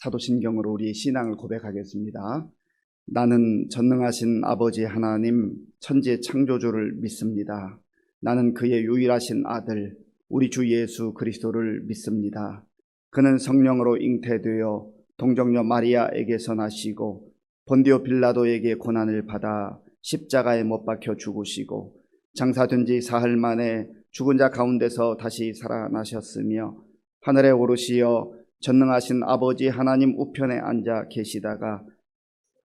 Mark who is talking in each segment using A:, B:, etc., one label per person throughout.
A: 사도신경으로 우리의 신앙을 고백하겠습니다. 나는 전능하신 아버지 하나님 천지의 창조주를 믿습니다. 나는 그의 유일하신 아들 우리 주 예수 그리스도를 믿습니다. 그는 성령으로 잉태되어 동정녀 마리아에게서 나시고 본디오 빌라도에게 고난을 받아 십자가에 못 박혀 죽으시고 장사된 지 사흘 만에 죽은 자 가운데서 다시 살아나셨으며 하늘에 오르시어 전능하신 아버지 하나님 우편에 앉아 계시다가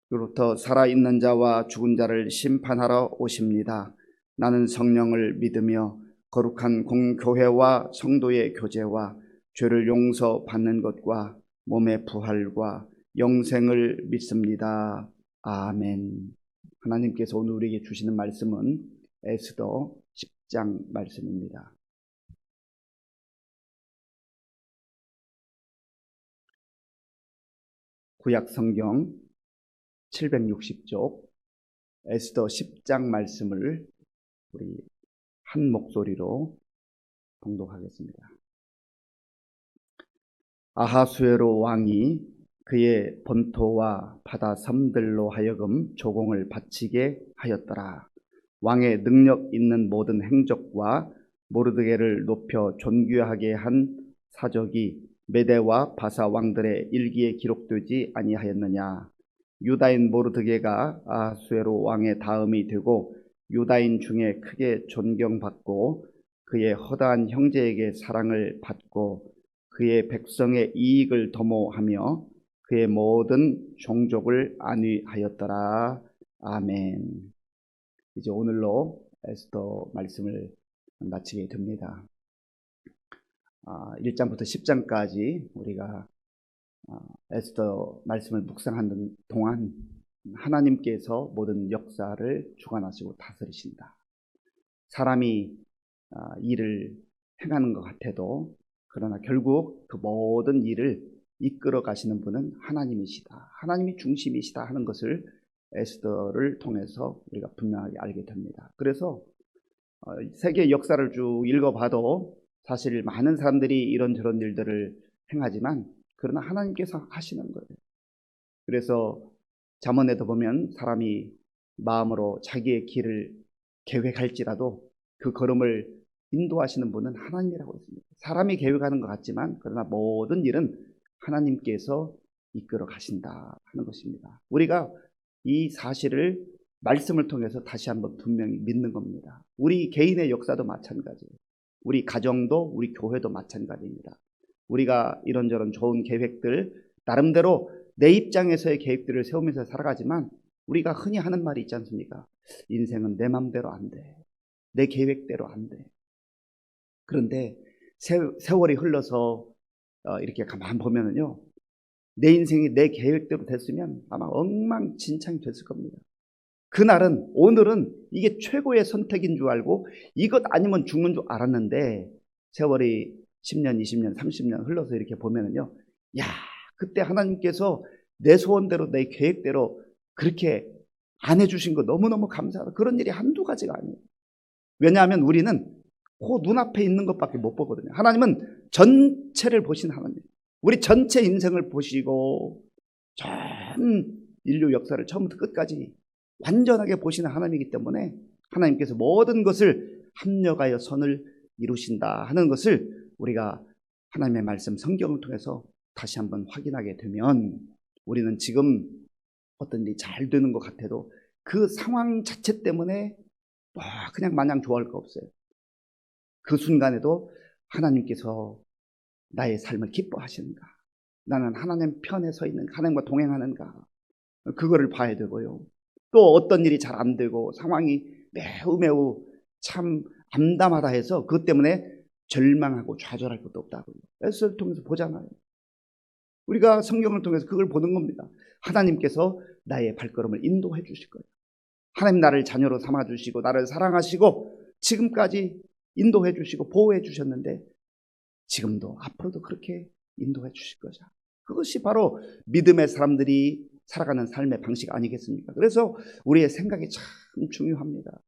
A: 그로부터 살아있는 자와 죽은 자를 심판하러 오십니다. 나는 성령을 믿으며 거룩한 공교회와 성도의 교제와 죄를 용서받는 것과 몸의 부활과 영생을 믿습니다. 아멘. 하나님께서 오늘 우리에게 주시는 말씀은 에스더 10장 말씀입니다. 구약 성경 760쪽 에스더 10장 말씀을 우리 한 목소리로 봉독하겠습니다. 아하수에로 왕이 그의 본토와 바다 섬들로 하여금 조공을 바치게 하였더라. 왕의 능력 있는 모든 행적과 모르드게를 높여 존귀하게 한 사적이 메대와 바사 왕들의 일기에 기록되지 아니하였느냐. 유다인 모르드게가 아하수에로 왕의 다음이 되고 유다인 중에 크게 존경받고 그의 허다한 형제에게 사랑을 받고 그의 백성의 이익을 도모하며 그의 모든 종족을 안위하였더라. 아멘. 이제 오늘로 에스더 말씀을 마치게 됩니다. 1장부터 10장까지 우리가 에스더 말씀을 묵상하는 동안 하나님께서 모든 역사를 주관하시고 다스리신다. 사람이 일을 행하는 것 같아도 그러나 결국 그 모든 일을 이끌어 가시는 분은 하나님이시다. 하나님이 중심이시다 하는 것을 에스더를 통해서 우리가 분명하게 알게 됩니다. 그래서 세계 역사를 쭉 읽어봐도 사실 많은 사람들이 이런저런 일들을 행하지만 그러나 하나님께서 하시는 거예요. 그래서 잠언에도 보면 사람이 마음으로 자기의 길을 계획할지라도 그 걸음을 인도하시는 분은 하나님이라고 했습니다. 사람이 계획하는 것 같지만 그러나 모든 일은 하나님께서 이끌어 가신다 하는 것입니다. 우리가 이 사실을 말씀을 통해서 다시 한번 분명히 믿는 겁니다. 우리 개인의 역사도 마찬가지예요. 우리 가정도 우리 교회도 마찬가지입니다. 우리가 이런저런 좋은 계획들 나름대로 내 입장에서의 계획들을 세우면서 살아가지만 우리가 흔히 하는 말이 있지 않습니까? 인생은 내 맘대로 안 돼. 내 계획대로 안 돼. 그런데 세월이 흘러서 이렇게 가만 보면은요, 내 인생이 내 계획대로 됐으면 아마 엉망진창이 됐을 겁니다. 그날은 오늘은 이게 최고의 선택인 줄 알고 이것 아니면 죽는 줄 알았는데 세월이 10년, 20년, 30년 흘러서 이렇게 보면은요, 야, 그때 하나님께서 내 소원대로 내 계획대로 그렇게 안 해주신 거 너무너무 감사하다. 그런 일이 한두 가지가 아니에요. 왜냐하면 우리는 그 눈앞에 있는 것밖에 못 보거든요. 하나님은 전체를 보신 하나님. 우리 전체 인생을 보시고 전 인류 역사를 처음부터 끝까지 완전하게 보시는 하나님이기 때문에 하나님께서 모든 것을 합력하여 선을 이루신다 하는 것을 우리가 하나님의 말씀 성경을 통해서 다시 한번 확인하게 되면 우리는 지금 어떤 일이 잘 되는 것 같아도 그 상황 자체 때문에 그냥 마냥 좋아할 거 없어요. 그 순간에도 하나님께서 나의 삶을 기뻐하시는가, 나는 하나님 편에 서 있는가, 하나님과 동행하는가, 그거를 봐야 되고요. 또 어떤 일이 잘 안 되고 상황이 매우 참 암담하다 해서 그것 때문에 절망하고 좌절할 것도 없다고요. 에스더를 통해서 보잖아요. 우리가 성경을 통해서 그걸 보는 겁니다. 하나님께서 나의 발걸음을 인도해 주실 거예요. 하나님 나를 자녀로 삼아 주시고 나를 사랑하시고 지금까지 인도해 주시고 보호해 주셨는데 지금도 앞으로도 그렇게 인도해 주실 거죠. 그것이 바로 믿음의 사람들이 살아가는 삶의 방식 아니겠습니까? 그래서 우리의 생각이 참 중요합니다.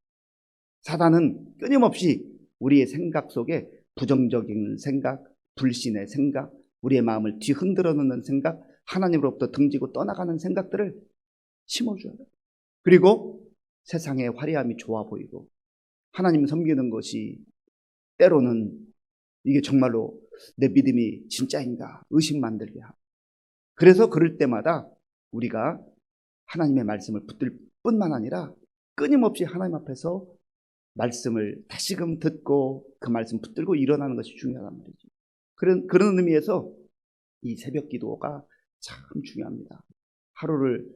A: 사단은 끊임없이 우리의 생각 속에 부정적인 생각, 불신의 생각, 우리의 마음을 뒤흔들어 놓는 생각, 하나님으로부터 등지고 떠나가는 생각들을 심어줘요. 그리고 세상의 화려함이 좋아 보이고 하나님 섬기는 것이 때로는 이게 정말로 내 믿음이 진짜인가 의심 만들게 하고, 그래서 그럴 때마다 우리가 하나님의 말씀을 붙들 뿐만 아니라 끊임없이 하나님 앞에서 말씀을 다시금 듣고 그 말씀 붙들고 일어나는 것이 중요하단 말이죠. 그런 의미에서 이 새벽 기도가 참 중요합니다. 하루를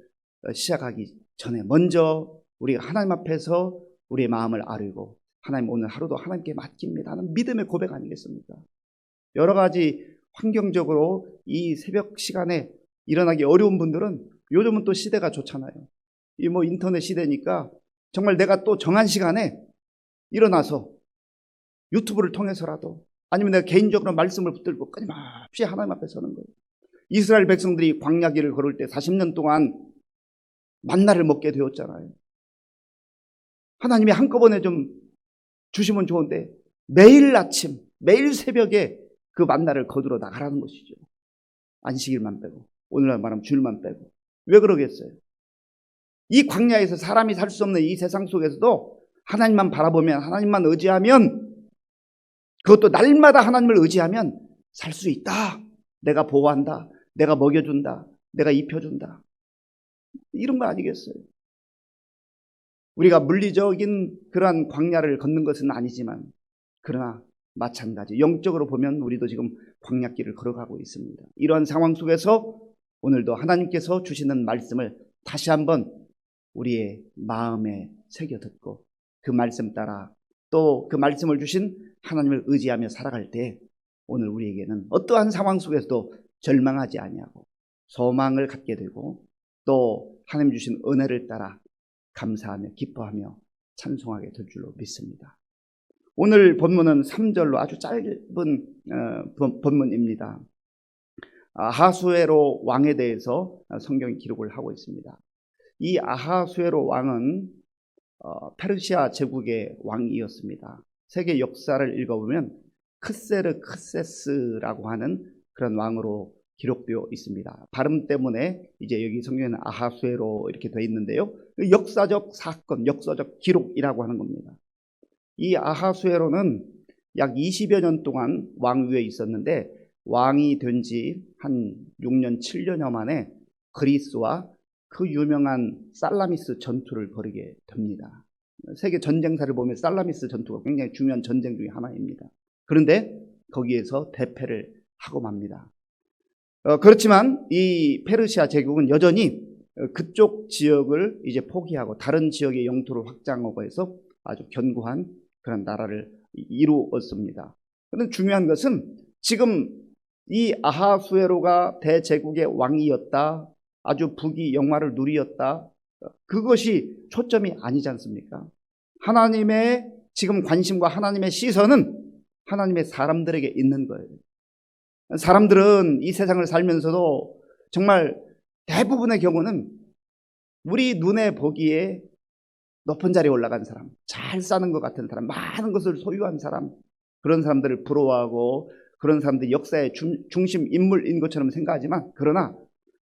A: 시작하기 전에 먼저 우리가 하나님 앞에서 우리의 마음을 아뢰고, 하나님 오늘 하루도 하나님께 맡깁니다 하는 믿음의 고백 아니겠습니까? 여러 가지 환경적으로 이 새벽 시간에 일어나기 어려운 분들은 요즘은 또 시대가 좋잖아요. 이 인터넷 시대니까 정말 내가 또 정한 시간에 일어나서 유튜브를 통해서라도 아니면 내가 개인적으로 말씀을 붙들고 끊임없이 하나님 앞에 서는 거예요. 이스라엘 백성들이 광야길을 걸을 때 40년 동안 만나를 먹게 되었잖아요. 하나님이 한꺼번에 좀 주시면 좋은데 매일 아침, 매일 새벽에 그 만나를 거두러 나가라는 것이죠. 안식일만 빼고, 오늘날 말하면 주일만 빼고. 왜 그러겠어요? 이 광야에서 사람이 살 수 없는 이 세상 속에서도 하나님만 바라보면, 하나님만 의지하면, 그것도 날마다 하나님을 의지하면 살 수 있다. 내가 보호한다. 내가 먹여준다. 내가 입혀준다. 이런 거 아니겠어요? 우리가 물리적인 그러한 광야를 걷는 것은 아니지만, 그러나 마찬가지 영적으로 보면 우리도 지금 광야길을 걸어가고 있습니다. 이러한 상황 속에서 오늘도 하나님께서 주시는 말씀을 다시 한번 우리의 마음에 새겨 듣고 그 말씀 따라 또 그 말씀을 주신 하나님을 의지하며 살아갈 때 오늘 우리에게는 어떠한 상황 속에서도 절망하지 아니하고 소망을 갖게 되고 또 하나님 주신 은혜를 따라 감사하며 기뻐하며 찬송하게 될 줄로 믿습니다. 오늘 본문은 3절로 아주 짧은 본문입니다. 아하수에로 왕에 대해서 성경이 기록을 하고 있습니다. 이 아하수에로 왕은 페르시아 제국의 왕이었습니다. 세계 역사를 읽어보면 크세르크세스라고 하는 그런 왕으로 기록되어 있습니다. 발음 때문에 이제 여기 성경에는 아하수에로 이렇게 되어 있는데요. 역사적 사건, 역사적 기록이라고 하는 겁니다. 이 아하수에로는 약 20여 년 동안 왕위에 있었는데 왕이 된 지 한 6년, 7년여 만에 그리스와 그 유명한 살라미스 전투를 벌이게 됩니다. 세계 전쟁사를 보면 살라미스 전투가 굉장히 중요한 전쟁 중에 하나입니다. 그런데 거기에서 대패를 하고 맙니다. 그렇지만 이 페르시아 제국은 여전히 그쪽 지역을 이제 포기하고 다른 지역의 영토를 확장하고 해서 아주 견고한 그런 나라를 이루었습니다. 그런데 중요한 것은 지금 이 아하수에로가 대제국의 왕이었다, 아주 부귀 영화를 누리었다, 그것이 초점이 아니지 않습니까? 하나님의 지금 관심과 하나님의 시선은 하나님의 사람들에게 있는 거예요. 사람들은 이 세상을 살면서도 정말 대부분의 경우는 우리 눈에 보기에 높은 자리에 올라간 사람, 잘 사는 것 같은 사람, 많은 것을 소유한 사람, 그런 사람들을 부러워하고 그런 사람들이 역사의 중심 인물인 것처럼 생각하지만, 그러나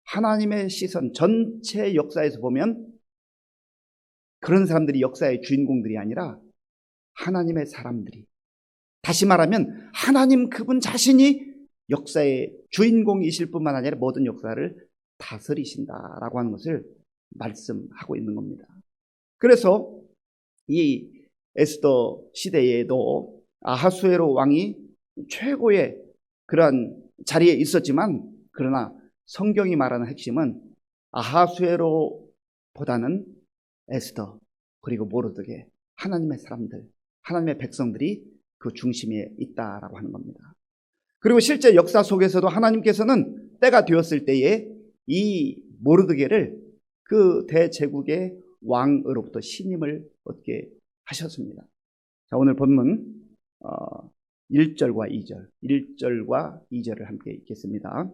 A: 하나님의 시선 전체 역사에서 보면 그런 사람들이 역사의 주인공들이 아니라 하나님의 사람들이, 다시 말하면 하나님 그분 자신이 역사의 주인공이실 뿐만 아니라 모든 역사를 다스리신다라고 하는 것을 말씀하고 있는 겁니다. 그래서 이 에스더 시대에도 아하수에로 왕이 최고의 그러한 자리에 있었지만, 그러나 성경이 말하는 핵심은 아하수에로보다는 에스더 그리고 모르드게, 하나님의 사람들, 하나님의 백성들이 그 중심에 있다라고 하는 겁니다. 그리고 실제 역사 속에서도 하나님께서는 때가 되었을 때에 이 모르드게를 그 대제국의 왕으로부터 신임을 얻게 하셨습니다. 자, 오늘 본문 1절과 2절을 함께 읽겠습니다.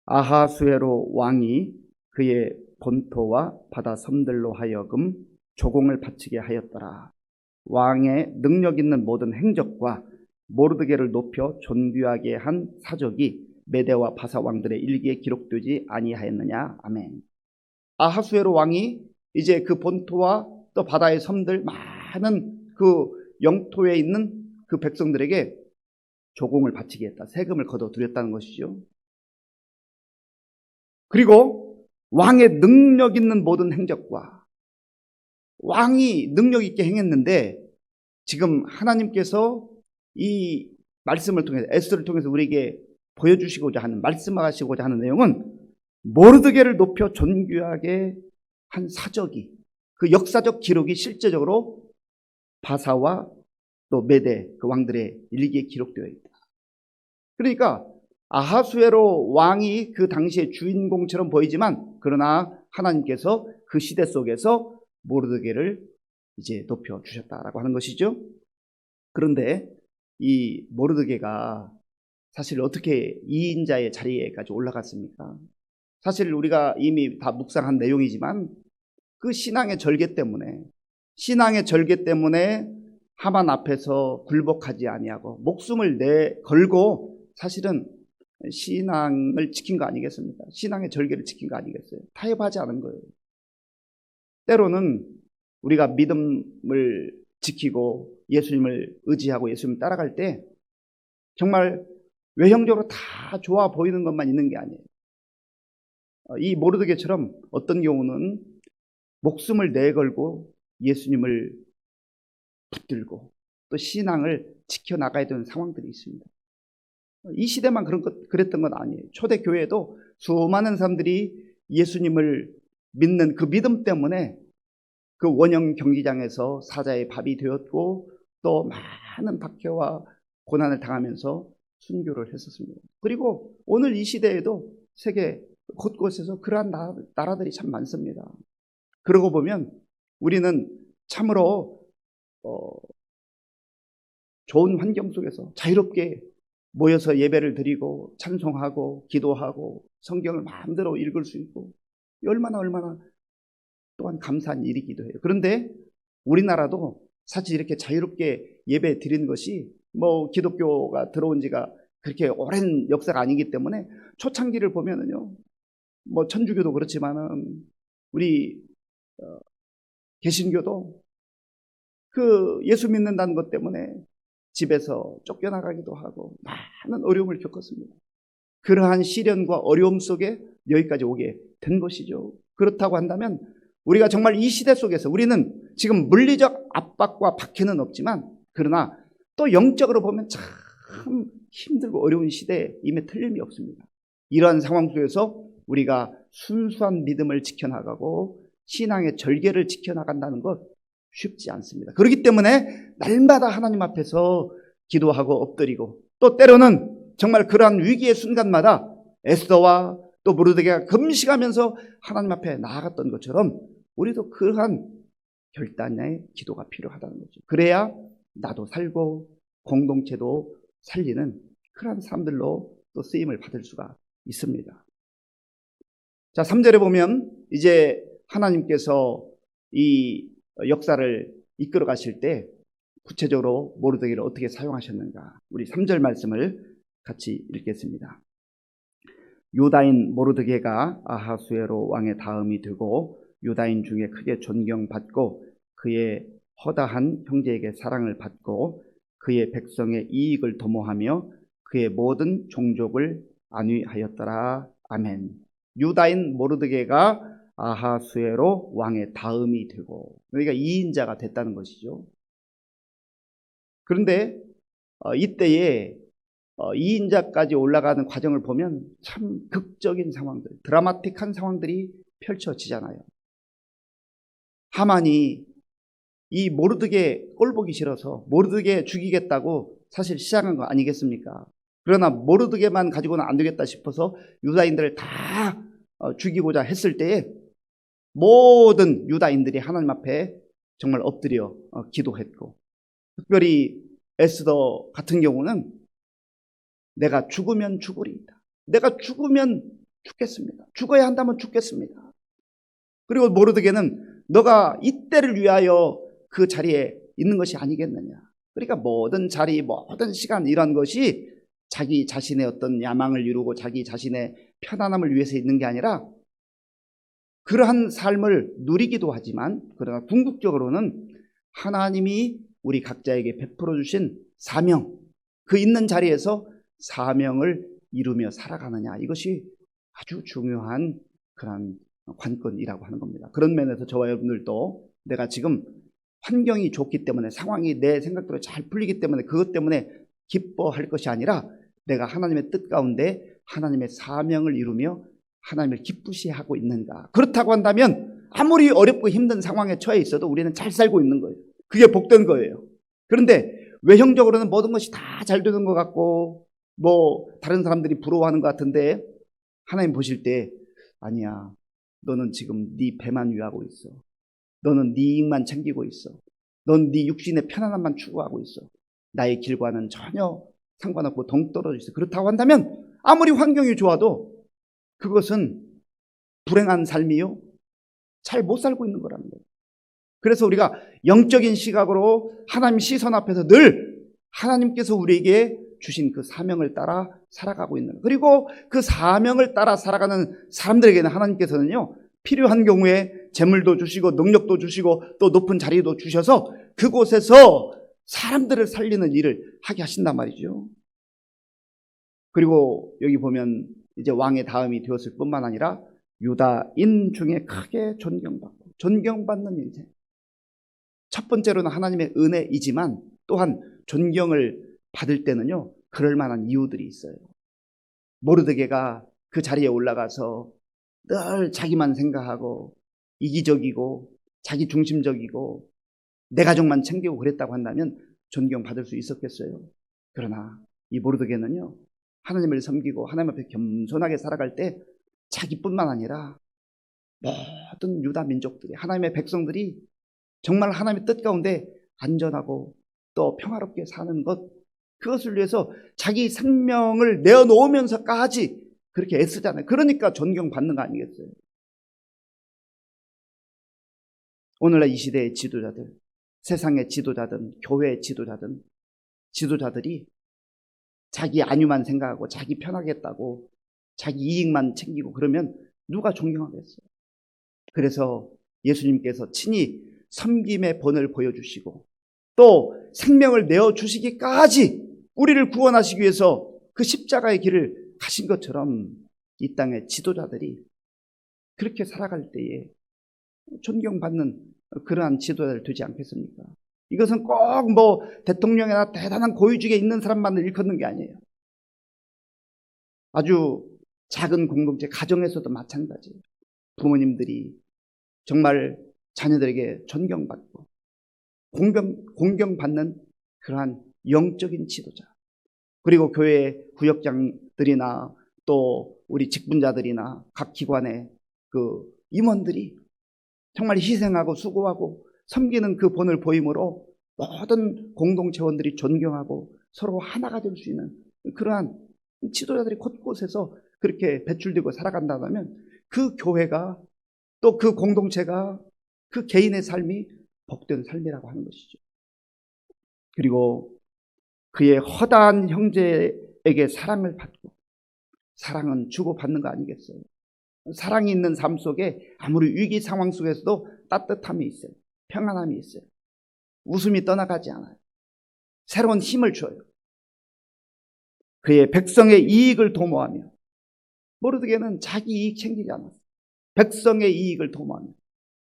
A: 아하수에로 왕이 그의 본토와 바다 섬들로 하여금 조공을 바치게 하였더라. 왕의 능력 있는 모든 행적과 모르드게를 높여 존귀하게 한 사적이 메대와 바사 왕들의 일기에 기록되지 아니하였느냐. 아멘. 아하수에로 왕이 이제 그 본토와 또 바다의 섬들 많은 그 영토에 있는 그 백성들에게 조공을 바치게 했다. 세금을 거둬들였다는 것이죠. 그리고 왕의 능력 있는 모든 행적과 왕이 능력 있게 행했는데 지금 하나님께서 이 말씀을 통해서 에스더를 통해서 우리에게 보여주시고자 하는 말씀하시고자 하는 내용은 모르드게를 높여 존귀하게 한 사적이 그 역사적 기록이 실제적으로 바사와 또 메대 그 왕들의 일기에 기록되어 있다. 그러니까 아하수에로 왕이 그 당시의 주인공처럼 보이지만 그러나 하나님께서 그 시대 속에서 모르드게를 이제 높여 주셨다라고 하는 것이죠. 그런데 이 모르드게가 사실 어떻게 이인자의 자리에까지 올라갔습니까? 사실 우리가 이미 다 묵상한 내용이지만 그 신앙의 절개 때문에 하만 앞에서 굴복하지 아니하고 목숨을 걸고 사실은 신앙을 지킨 거 아니겠습니까? 신앙의 절개를 지킨 거 아니겠어요? 타협하지 않은 거예요. 때로는 우리가 믿음을 지키고 예수님을 의지하고 예수님을 따라갈 때 정말 외형적으로 다 좋아 보이는 것만 있는 게 아니에요. 이 모르드게처럼 어떤 경우는 목숨을 내걸고 예수님을 붙들고 또 신앙을 지켜나가야 되는 상황들이 있습니다. 이 시대만 그랬던 건 아니에요. 초대교회에도 수많은 사람들이 예수님을 믿는 그 믿음 때문에 그 원형 경기장에서 사자의 밥이 되었고 또 많은 박해와 고난을 당하면서 순교를 했었습니다. 그리고 오늘 이 시대에도 세계 곳곳에서 그러한 나라들이 참 많습니다. 그러고 보면 우리는 참으로 좋은 환경 속에서 자유롭게 모여서 예배를 드리고 찬송하고 기도하고 성경을 마음대로 읽을 수 있고 얼마나 또한 감사한 일이기도 해요. 그런데 우리나라도 사실 이렇게 자유롭게 예배 드리는 것이 뭐 기독교가 들어온 지가 그렇게 오랜 역사가 아니기 때문에 초창기를 보면은요, 뭐 천주교도 그렇지만은 우리 개신교도 그 예수 믿는다는 것 때문에 집에서 쫓겨나가기도 하고 많은 어려움을 겪었습니다. 그러한 시련과 어려움 속에 여기까지 오게 된 것이죠. 그렇다고 한다면 우리가 정말 이 시대 속에서 우리는 지금 물리적 압박과 박해는 없지만 그러나 또 영적으로 보면 참 힘들고 어려운 시대임에 틀림이 없습니다. 이러한 상황 속에서 우리가 순수한 믿음을 지켜나가고 신앙의 절개를 지켜나간다는 것 쉽지 않습니다. 그렇기 때문에 날마다 하나님 앞에서 기도하고 엎드리고 또 때로는 정말 그러한 위기의 순간마다 에스더와 또 모르드게가 금식하면서 하나님 앞에 나아갔던 것처럼 우리도 그러한 결단의 기도가 필요하다는 거죠. 그래야 나도 살고 공동체도 살리는 그러한 사람들로 또 쓰임을 받을 수가 있습니다. 자, 3절에 보면 이제 하나님께서 이 역사를 이끌어 가실 때 구체적으로 모르드게를 어떻게 사용하셨는가, 우리 3절 말씀을 같이 읽겠습니다. 유다인 모르드게가 아하수에로 왕의 다음이 되고 유다인 중에 크게 존경받고 그의 허다한 형제에게 사랑을 받고 그의 백성의 이익을 도모하며 그의 모든 종족을 안위하였더라. 아멘. 유다인 모르드게가 아하수에로 왕의 다음이 되고, 그러니까 2인자가 됐다는 것이죠. 그런데 이때에 2인자까지 올라가는 과정을 보면 참 극적인 상황들, 드라마틱한 상황들이 펼쳐지잖아요. 하만이 이 모르드게 꼴보기 싫어서 모르드게 죽이겠다고 사실 시작한 거 아니겠습니까? 그러나 모르드게만 가지고는 안 되겠다 싶어서 유다인들을 다 죽이고자 했을 때에 모든 유다인들이 하나님 앞에 정말 엎드려 기도했고, 특별히 에스더 같은 경우는 내가 죽으면 죽으리이다. 내가 죽으면 죽겠습니다. 죽어야 한다면 죽겠습니다. 그리고 모르드게는 너가 이때를 위하여 그 자리에 있는 것이 아니겠느냐. 그러니까 모든 자리, 모든 시간 이런 것이 자기 자신의 어떤 야망을 이루고 자기 자신의 편안함을 위해서 있는 게 아니라 그러한 삶을 누리기도 하지만 그러나 궁극적으로는 하나님이 우리 각자에게 베풀어 주신 사명, 그 있는 자리에서 사명을 이루며 살아가느냐, 이것이 아주 중요한 그런 관건이라고 하는 겁니다. 그런 면에서 저와 여러분들도 내가 지금 환경이 좋기 때문에, 상황이 내 생각대로 잘 풀리기 때문에 그것 때문에 기뻐할 것이 아니라 내가 하나님의 뜻 가운데 하나님의 사명을 이루며 하나님을 기쁘시하고 있는가. 그렇다고 한다면 아무리 어렵고 힘든 상황에 처해 있어도 우리는 잘 살고 있는 거예요. 그게 복된 거예요. 그런데 외형적으로는 모든 것이 다 잘 되는 것 같고 다른 사람들이 부러워하는 것 같은데 하나님 보실 때 아니야, 너는 지금 네 배만 위하고 있어. 너는 네 이익만 챙기고 있어. 넌 네 육신의 편안함만 추구하고 있어. 나의 길과는 전혀 상관없고 동떨어져 있어. 그렇다고 한다면 아무리 환경이 좋아도 그것은 불행한 삶이요, 잘 못 살고 있는 거라는 거예요. 그래서 우리가 영적인 시각으로 하나님 시선 앞에서 늘 하나님께서 우리에게 주신 그 사명을 따라 살아가고 있는 거예요. 그리고 그 사명을 따라 살아가는 사람들에게는 하나님께서는요, 필요한 경우에 재물도 주시고 능력도 주시고 또 높은 자리도 주셔서 그곳에서 사람들을 살리는 일을 하게 하신단 말이죠. 그리고 여기 보면 이제 왕의 다음이 되었을 뿐만 아니라 유다인 중에 크게 존경받는 인생. 첫 번째로는 하나님의 은혜이지만 또한 존경을 받을 때는요, 그럴 만한 이유들이 있어요. 모르드게가 그 자리에 올라가서 늘 자기만 생각하고 이기적이고 자기 중심적이고 내 가족만 챙기고 그랬다고 한다면 존경받을 수 있었겠어요. 그러나 이 모르드게는요, 하나님을 섬기고 하나님 앞에 겸손하게 살아갈 때 자기뿐만 아니라 모든 유다 민족들이, 하나님의 백성들이 정말 하나님의 뜻 가운데 안전하고 또 평화롭게 사는 것, 그것을 위해서 자기 생명을 내어놓으면서까지 그렇게 애쓰잖아요. 그러니까 존경받는 거 아니겠어요? 오늘날 이 시대의 지도자들, 세상의 지도자든 교회의 지도자들이 자기 안위만 생각하고 자기 편하겠다고 자기 이익만 챙기고 그러면 누가 존경하겠어요? 그래서 예수님께서 친히 섬김의 본을 보여주시고 또 생명을 내어주시기까지 우리를 구원하시기 위해서 그 십자가의 길을 가신 것처럼 이 땅의 지도자들이 그렇게 살아갈 때에 존경받는 그러한 지도자를 되지 않겠습니까? 이것은 꼭 대통령이나 대단한 고위직에 있는 사람만을 일컫는 게 아니에요. 아주 작은 공동체, 가정에서도 마찬가지예요. 부모님들이 정말 자녀들에게 존경받고 공경받는 그러한 영적인 지도자, 그리고 교회 구역장들이나 또 우리 직분자들이나 각 기관의 그 임원들이 정말 희생하고 수고하고 섬기는 그 본을 보임으로 모든 공동체원들이 존경하고 서로 하나가 될 수 있는 그러한 지도자들이 곳곳에서 그렇게 배출되고 살아간다면 그 교회가 또 그 공동체가 그 개인의 삶이 복된 삶이라고 하는 것이죠. 그리고 그의 허다한 형제에게 사랑을 받고, 사랑은 주고받는 거 아니겠어요? 사랑이 있는 삶 속에 아무리 위기 상황 속에서도 따뜻함이 있어요. 평안함이 있어요. 웃음이 떠나가지 않아요. 새로운 힘을 줘요. 그의 백성의 이익을 도모하며, 모르드게는 자기 이익 챙기지 않았어요. 백성의 이익을 도모하며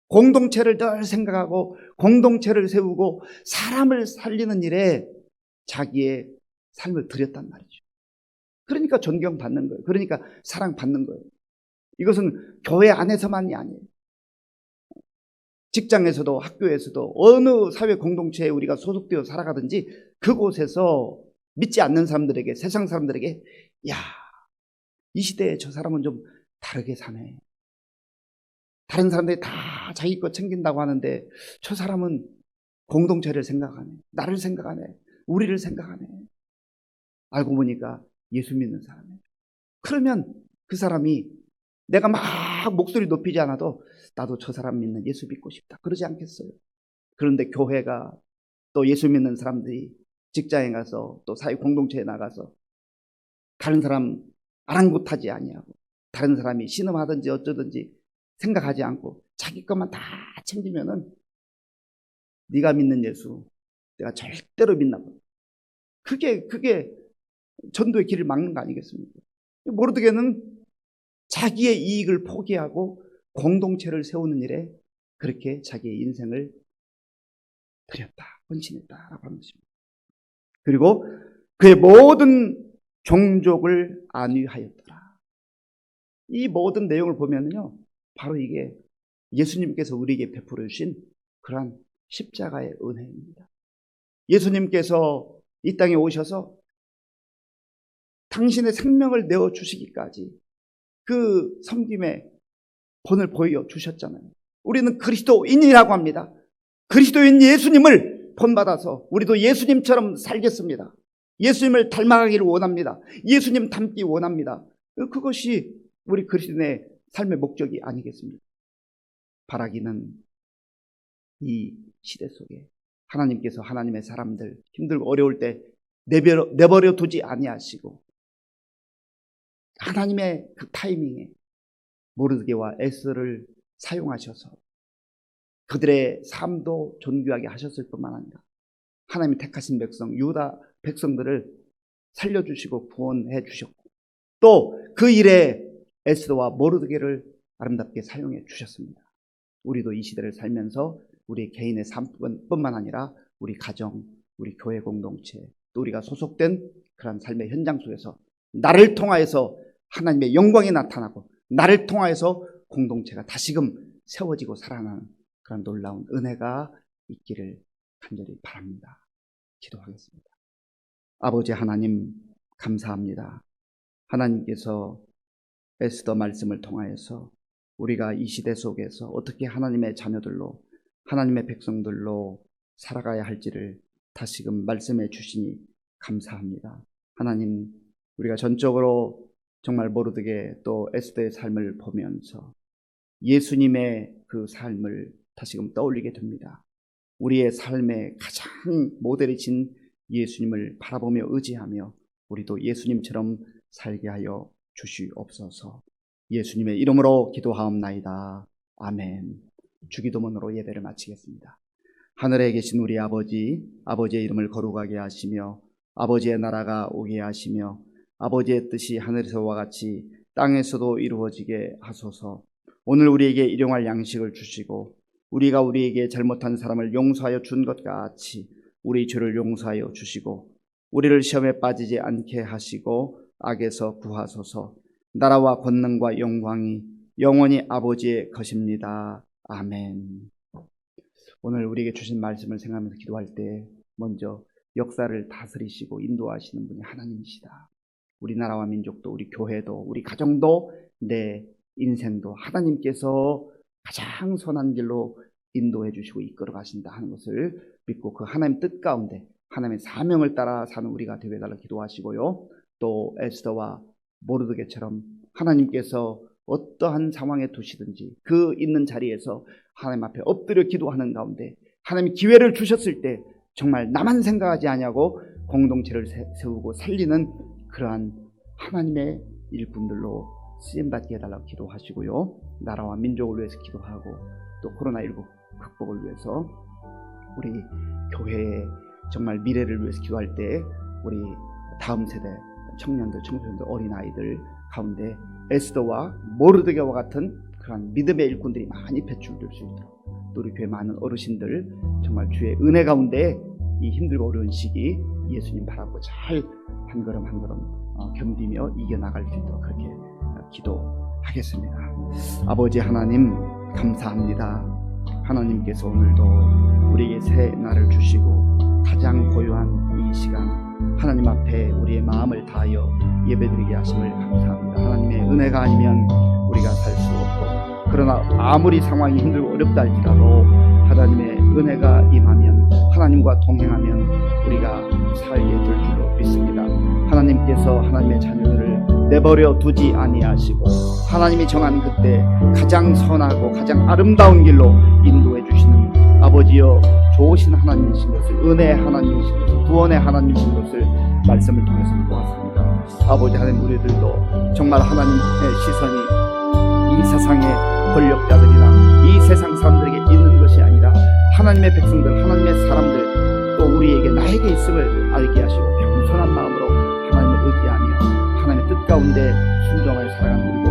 A: 공동체를 늘 생각하고 공동체를 세우고 사람을 살리는 일에 자기의 삶을 들였단 말이죠. 그러니까 존경받는 거예요. 그러니까 사랑받는 거예요. 이것은 교회 안에서만이 아니에요. 직장에서도 학교에서도 어느 사회 공동체에 우리가 소속되어 살아가든지 그곳에서 믿지 않는 사람들에게, 세상 사람들에게, 야, 이 시대에 저 사람은 좀 다르게 사네. 다른 사람들이 다 자기 것 챙긴다고 하는데 저 사람은 공동체를 생각하네. 나를 생각하네. 우리를 생각하네. 알고 보니까 예수 믿는 사람이에요. 그러면 그 사람이 내가 막 목소리 높이지 않아도 나도 저 사람 믿는 예수 믿고 싶다, 그러지 않겠어요? 그런데 교회가 또 예수 믿는 사람들이 직장에 가서 또 사회 공동체에 나가서 다른 사람 아랑곳하지 아니하고 다른 사람이 신음하든지 어쩌든지 생각하지 않고 자기 것만 다 챙기면은 네가 믿는 예수 내가 절대로 믿나 봐. 그게 전도의 길을 막는 거 아니겠습니까? 모르드게는 자기의 이익을 포기하고 공동체를 세우는 일에 그렇게 자기의 인생을 드렸다, 헌신했다라고 하는 것입니다. 그리고 그의 모든 종족을 안위하였더라. 이 모든 내용을 보면요, 바로 이게 예수님께서 우리에게 베풀어 주신 그러한 십자가의 은혜입니다. 예수님께서 이 땅에 오셔서 당신의 생명을 내어주시기까지 그 섬김의 본을 보여주셨잖아요. 우리는 그리스도인이라고 합니다. 그리스도인 예수님을 본받아서 우리도 예수님처럼 살겠습니다. 예수님을 닮아가기를 원합니다. 예수님 닮기 원합니다. 그것이 우리 그리스도인의 삶의 목적이 아니겠습니까? 바라기는 이 시대 속에 하나님께서 하나님의 사람들 힘들고 어려울 때 내버려 두지 아니하시고 하나님의 그 타이밍에 모르드게와 에스더를 사용하셔서 그들의 삶도 존귀하게 하셨을 뿐만 아니라 하나님이 택하신 백성 유다 백성들을 살려주시고 구원해 주셨고 또 그 일에 에스더와 모르드게를 아름답게 사용해 주셨습니다. 우리도 이 시대를 살면서 우리 개인의 삶뿐만 아니라 우리 가정, 우리 교회 공동체 또 우리가 소속된 그런 삶의 현장 속에서 나를 통하여서 하나님의 영광이 나타나고 나를 통하여서 공동체가 다시금 세워지고 살아나는 그런 놀라운 은혜가 있기를 간절히 바랍니다. 기도하겠습니다. 아버지 하나님 감사합니다. 하나님께서 에스더 말씀을 통하여서 우리가 이 시대 속에서 어떻게 하나님의 자녀들로 하나님의 백성들로 살아가야 할지를 다시금 말씀해 주시니 감사합니다. 하나님 우리가 전적으로 정말 모르드게 또 에스더의 삶을 보면서 예수님의 그 삶을 다시금 떠올리게 됩니다. 우리의 삶의 가장 모델이신 예수님을 바라보며 의지하며 우리도 예수님처럼 살게 하여 주시옵소서. 예수님의 이름으로 기도하옵나이다. 아멘. 주기도문으로 예배를 마치겠습니다. 하늘에 계신 우리 아버지, 아버지의 이름을 거룩하게 하시며 아버지의 나라가 오게 하시며 아버지의 뜻이 하늘에서와 같이 땅에서도 이루어지게 하소서. 오늘 우리에게 일용할 양식을 주시고 우리가 우리에게 잘못한 사람을 용서하여 준 것 같이 우리 죄를 용서하여 주시고 우리를 시험에 빠지지 않게 하시고 악에서 구하소서. 나라와 권능과 영광이 영원히 아버지의 것입니다. 아멘. 오늘 우리에게 주신 말씀을 생각하면서 기도할 때 먼저 역사를 다스리시고 인도하시는 분이 하나님이시다. 우리나라와 민족도 우리 교회도 우리 가정도 내 인생도 하나님께서 가장 선한 길로 인도해 주시고 이끌어 가신다 하는 것을 믿고 그 하나님 뜻 가운데 하나님의 사명을 따라 사는 우리가 되게 해달라 기도하시고요. 또 에스더와 모르드게처럼 하나님께서 어떠한 상황에 두시든지 그 있는 자리에서 하나님 앞에 엎드려 기도하는 가운데 하나님이 기회를 주셨을 때 정말 나만 생각하지 아니하고 공동체를 세우고 살리는 그러한 하나님의 일꾼들로 쓰임받게 해달라고 기도하시고요. 나라와 민족을 위해서 기도하고 또 코로나19 극복을 위해서 우리 교회의 정말 미래를 위해서 기도할 때 우리 다음 세대 청년들, 청소년들, 어린아이들 가운데 에스더와 모르드게와 같은 그런 믿음의 일꾼들이 많이 배출될 수 있도록 또 우리 교회 많은 어르신들 정말 주의 은혜 가운데 이 힘들고 어려운 시기 예수님 바라보고 잘 한 걸음 한 걸음 견디며 이겨나갈 수 있도록 그렇게 기도하겠습니다. 아버지 하나님 감사합니다. 하나님께서 오늘도 우리에게 새 날을 주시고 가장 고요한 이 시간 하나님 앞에 우리의 마음을 다하여 예배드리게 하심을 감사합니다. 하나님의 은혜가 아니면 우리가 살 수 없고 그러나 아무리 상황이 힘들고 어렵다 할지라도 하나님의 은혜가 임하면 하나님과 동행하면 우리가 살게 될 줄로 믿습니다. 하나님께서 하나님의 자녀들을 내버려 두지 아니하시고 하나님이 정한 그때 가장 선하고 가장 아름다운 길로 인도해 주시는 아버지여 좋으신 하나님이신 것을 은혜의 하나님이신 것을 구원의 하나님이신 것을 말씀을 통해서 보았습니다. 아버지 하나님, 우리들도 정말 하나님의 시선이 이 세상의 권력자들이나 이 세상 사람들에게 있는 것이 아니라 하나님의 백성들, 하나님의 사람들, 또 우리에게 나에게 있음을 알게 하시고 겸손한 마음으로 하나님을 의지하며 하나님의 뜻 가운데 순종하여 살아가는 우리